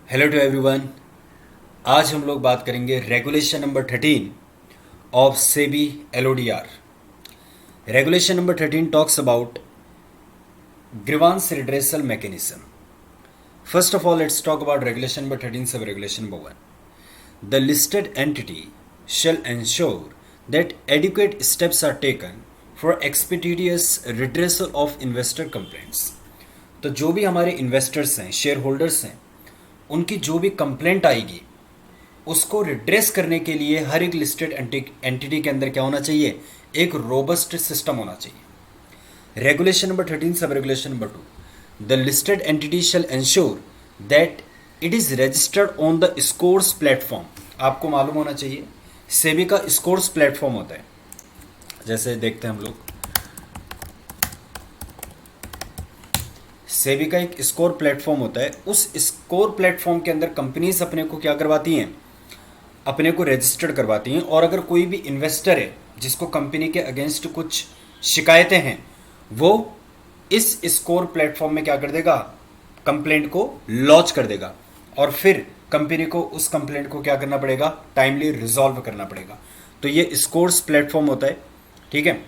Hello to everyone. आज हम लोग बात करेंगे regulation number 13 of SEBI LODR. Regulation number 13 talks about grievance redressal mechanism. First of all let's talk about regulation number 13 sub regulation number 1। The listed entity shall ensure that adequate steps are taken for expeditious redressal of investor complaints। तो जो भी हमारे investors हैं, share holders हैं, उनकी जो भी complaint आएगी उसको रिड्रेस करने के लिए हर एक लिस्टेड एंटिटी के अंदर क्या होना चाहिए? एक रोबस्ट सिस्टम होना चाहिए। Regulation number 13 sub regulation number 2। The listed entity shall ensure that it is registered on the SCORES platform. आपको मालूम होना चाहिए सेबी का स्कोर्स प्लेटफॉर्म होता है। जैसे देखते हैं हम लोग, सेबी का एक स्कोर प्लेटफॉर्म होता है। उस स्कोर प्लेटफॉर्म के अंदर कंपनीज अपने को क्या करवाती हैं? अपने को रजिस्टर्ड करवाती हैं। और अगर कोई भी इन्वेस्टर है जिसको कंपनी के अगेंस्ट कुछ शिकायतें हैं, वो इस स्कोर प्लेटफॉर्म में क्या कर देगा? कंप्लेंट को लॉन्च कर देगा और फिर कंपनी को उस कंप्लेंट को क्या करना पड़ेगा? टाइमली रिजॉल्व करना पड़ेगा। तो ये स्कोर्स प्लेटफॉर्म होता है, ठीक है।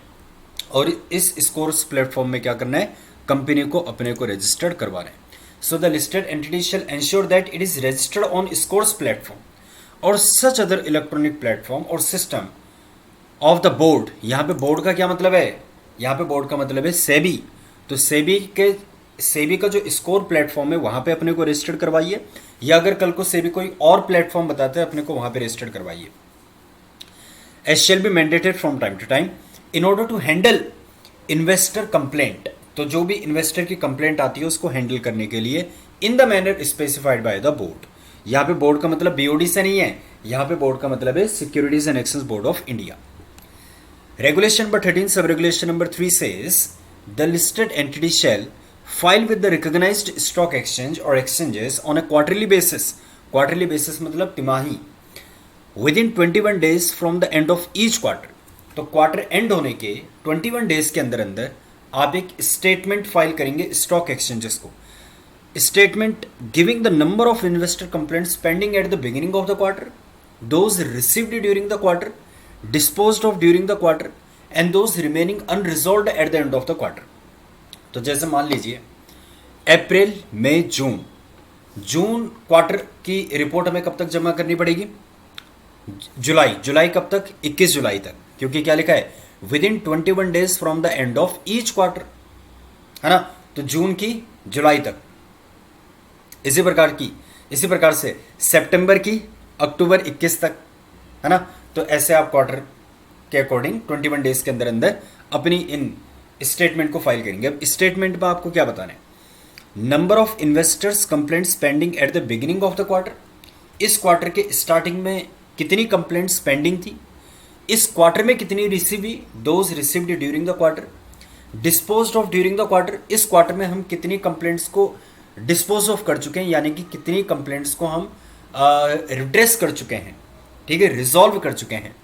और इस स्कोर्स प्लेटफॉर्म में क्या करना है? कंपनी को अपने को रजिस्टर्ड करवा रहे हैं। So the listed entity shall ensure that it is registered on SCORES platform और सच अदर इलेक्ट्रॉनिक प्लेटफॉर्म और सिस्टम ऑफ द बोर्ड। यहाँ पे बोर्ड का क्या मतलब है? यहाँ पे बोर्ड का मतलब है सेबी। तो सेबी का जो स्कोर प्लेटफॉर्म है वहां पे अपने को रजिस्टर्ड करवाइए, या अगर कल को सेबी कोई और प्लेटफॉर्म बताते हैं अपने को वहां पे रजिस्टर्ड करवाइए। As shall be mandated from time to time in order to handle investor complaint. तो जो भी इन्वेस्टर की कंप्लेंट आती है उसको हैंडल करने के लिए in the manner specified by the board. यहाँ पे बोर्ड का मतलब बीओडी से नहीं है, यहाँ पे बोर्ड का मतलब है securities and exchange board of India. Regulation number 13 sub regulation number 3 says the listed entity shall file with the recognized stock exchange or exchanges on a quarterly basis। quarterly basis मतलब तिमाही। within 21 days from the end of each quarter। तो quarter and होने के 21 days के अंदर अंदर आप एक स्टेटमेंट फाइल करेंगे स्टॉक एक्सचेंजेस को। Statement giving the number of investor complaints pending at the beginning of the quarter, those received during the quarter, disposed of during the quarter and those remaining unresolved at the end of the quarter. तो जैसे मान लीजिए अप्रैल मई जून quarter की report हमें कब तक जमा करनी पड़ेगी? जुलाई कब तक? 21 जुलाई तक, क्योंकि क्या लिखा है? With in 21 days from the end of each quarter, है ना। तो जून की जुलाई तक। इसी प्रकार से सितंबर की अक्टूबर 21 तक, है ना। तो ऐसे आप क्वार्टर के अकॉर्डिंग 21 डेज के अंदर अंदर अपनी इन स्टेटमेंट को फाइल करेंगे। अब स्टेटमेंट में आपको क्या बताना है? Number of investors complaints pending at the beginning of the quarter. इस क्वार्टर के स्टार्टिंग में कितनी कंप्लेंट्स पेंडिंग थी, इस क्वार्टर में कितनी रिसीव हुई, those received during the quarter, disposed of during the quarter. इस क्वार्टर में हम कितनी कंप्लेंट्स को डिस्पोज ऑफ कर चुके हैं, यानी कि कितनी कंप्लेंट्स को हम रिड्रेस कर चुके हैं, ठीक है, रिजॉल्व कर चुके हैं।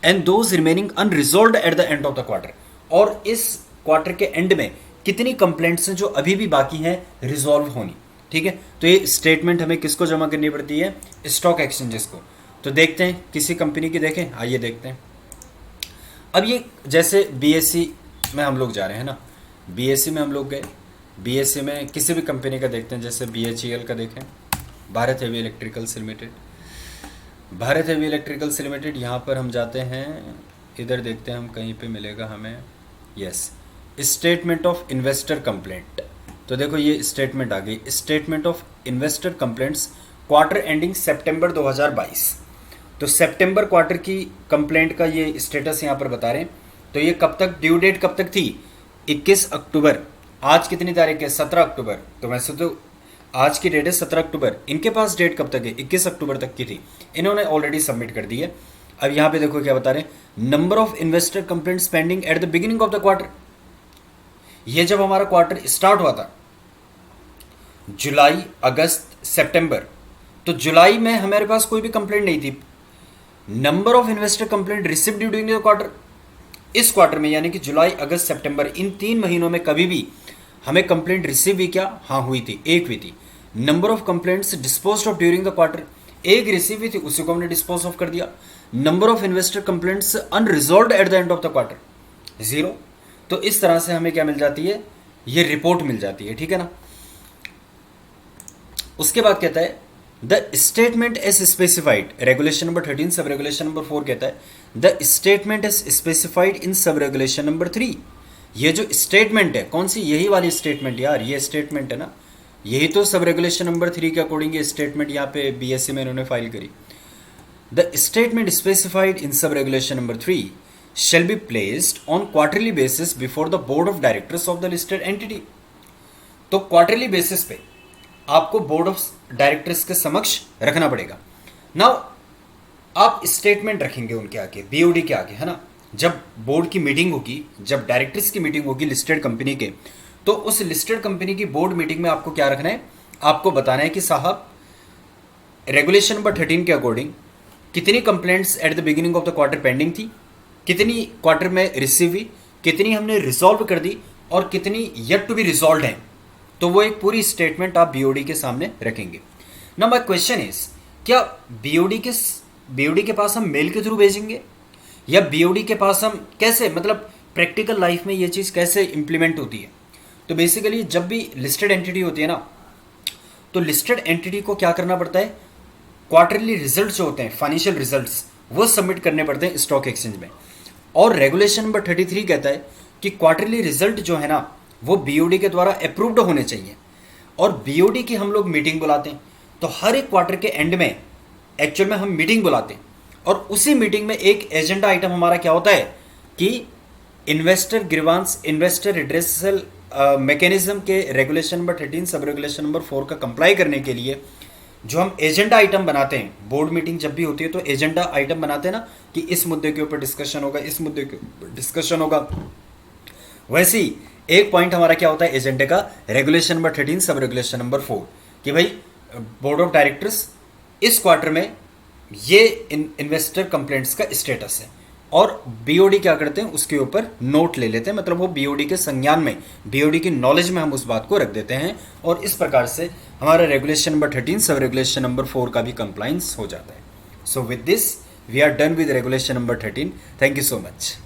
And those remaining unresolved at the end of the quarter. और इस क्वार्टर के एंड में कितनी कंप्लेंट्स हैं जो अभी भी बाकी हैं रिजॉल्व होनी, ठीक है। तो ये स्टेटमेंट हमें किसको जमा करनी पड़ती है? स्टॉक एक्सचेंजेस को। तो देखते हैं किसी कंपनी की, देखें, आइए देखते हैं। अब ये जैसे बीएससी में हम लोग जा रहे हैं ना, बीएससी में हम लोग गए, बीएससी में किसी भी कंपनी का देखते हैं, जैसे बीएचईएल का देखें, Bharat heavy electricals limited. Bharat heavy electricals limited, यहाँ पर हम जाते हैं, इधर देखते हैं हम कहीं पे मिलेगा हमें, yes, statement of investor complaint. तो देखो ये स्टेटमेंट आ गई, statement of investor complaints quarter ending September 2022। तो सितंबर क्वार्टर की कंप्लेंट का ये स्टेटस यहाँ पर बता रहे हैं। तो ये कब तक, ड्यू डेट कब तक थी? 21 अक्टूबर। आज कितनी तारीख है? 17 अक्टूबर। तो वैसे तो आज की डेट है 17 अक्टूबर, इनके पास डेट कब तक है? 21 अक्टूबर तक की थी, इन्होंने ऑलरेडी सबमिट कर दी है। अब यहाँ पे देखो क्या बता रहे हैं, number of investor complaints pending at the beginning of the quarter. ये जब हमारा क्वार्टर स्टार्ट हुआ था, जुलाई, अगस्त, सितंबर, तो जुलाई में हमारे पास कोई भी कंप्लेंट नहीं थी। Number of investor complaint received during the quarter, इस क्वार्टर में यानी कि जुलाई, अगस्त, सितंबर, इन 3 महीनों में कभी भी हमें कंप्लेंट रिसीव हुई क्या? हाँ हुई थी, एक हुई थी। Number of complaints dispose of during the quarter, एक रिसीव हुई थी उसी को हमने डिस्पोज ऑफ कर दिया। Number of investor complaints unresolved at the end of the quarter, 0। तो इस तरह से हमें क्या मिल जाती है, ये रिपोर्ट मिल जाती है, ठीक है ना। उसके बाद कहता है the statement as specified, regulation number 13 sub regulation number 4 कहता है the statement as specified in sub regulation number 3। ये जो स्टेटमेंट है कौन सी, यही वाली स्टेटमेंट यार, ये स्टेटमेंट है ना, यही तो सब रेगुलेशन नंबर 3 के अकॉर्डिंग ये स्टेटमेंट यहाँ पे बीएससी में इन्होंने फाइल करी। The statement specified in sub regulation number 3 shall be placed on quarterly basis before the board of directors of the listed entity। तो क्वार्टरली बेसिस पे आपको बोर्ड ऑफ डायरेक्टर्स के समक्ष रखना पड़ेगा। नाउ आप स्टेटमेंट रखेंगे उनके आगे, बीओडी के आगे, है ना। जब बोर्ड की मीटिंग होगी, जब डायरेक्टर्स की मीटिंग होगी लिस्टेड कंपनी के, तो उस लिस्टेड कंपनी की बोर्ड मीटिंग में आपको क्या रखना है, आपको बताना है कि साहब रेगुलेशन नंबर 13 के अकॉर्डिंग कितनी complaints at the beginning of the quarter pending थी, कितनी क्वार्टर में रिसीव हुई, कितनी हमने रिजॉल्व कर दी और कितनी येट टू बी रिजॉल्व हैं। तो वो एक पूरी स्टेटमेंट आप बीओडी के सामने रखेंगे। नाउ माय क्वेश्चन इज, क्या बीओडी के पास हम मेल के थ्रू भेजेंगे या बीओडी के पास हम कैसे, मतलब प्रैक्टिकल लाइफ में ये चीज़ कैसे इंप्लीमेंट होती है। तो बेसिकली जब भी लिस्टेड एंटिटी होती है ना, तो लिस्टेड एंटिटी को क्या करना पड़ता है, क्वार्टरली रिजल्ट जो होते हैं फाइनेंशियल रिजल्ट्स वो सबमिट करने पड़ते हैं स्टॉक एक्सचेंज में। और रेगुलेशन नंबर 33 कहता है कि क्वार्टरली रिजल्ट जो है ना वो बीओडी के द्वारा अप्रूव्ड होने चाहिए। और बीओडी की हम लोग मीटिंग बुलाते हैं, तो हर एक क्वार्टर के एंड में एक्चुअल में हम मीटिंग बुलाते हैं और उसी मीटिंग में एक एजेंडा आइटम हमारा क्या होता है कि investor grievance, investor redressal mechanism के regulation number 13 sub regulation number 4 का कंप्लाई करने के लिए जो हम एजेंडा आइटम बनाते हैं, बोर्ड मीटिंग जब भी होती है तो एजेंडा आइटम बनाते हैं ना कि इस मुद्दे के ऊपर डिस्कशन होगा, इस मुद्दे के ऊपर डिस्कशन होगा। वैसे ही एक पॉइंट हमारा क्या होता है एजेंडे का, regulation number 13 sub regulation number 4 कि भाई बोर्ड ऑफ डायरेक्टर्स इस क्वार्टर में ये इन्वेस्टर कंप्लेंट्स का स्टेटस है, और बीओडी क्या करते हैं उसके ऊपर नोट ले लेते हैं, मतलब वो बीओडी के संज्ञान में, बीओडी की नॉलेज में हम उस बात को रख देते हैं। और इस प्रकार से हमारा regulation number 13 sub regulation number 4 का भी कंप्लाइंस हो जाता है। So with this we are done with regulation number 13। Thank you so much.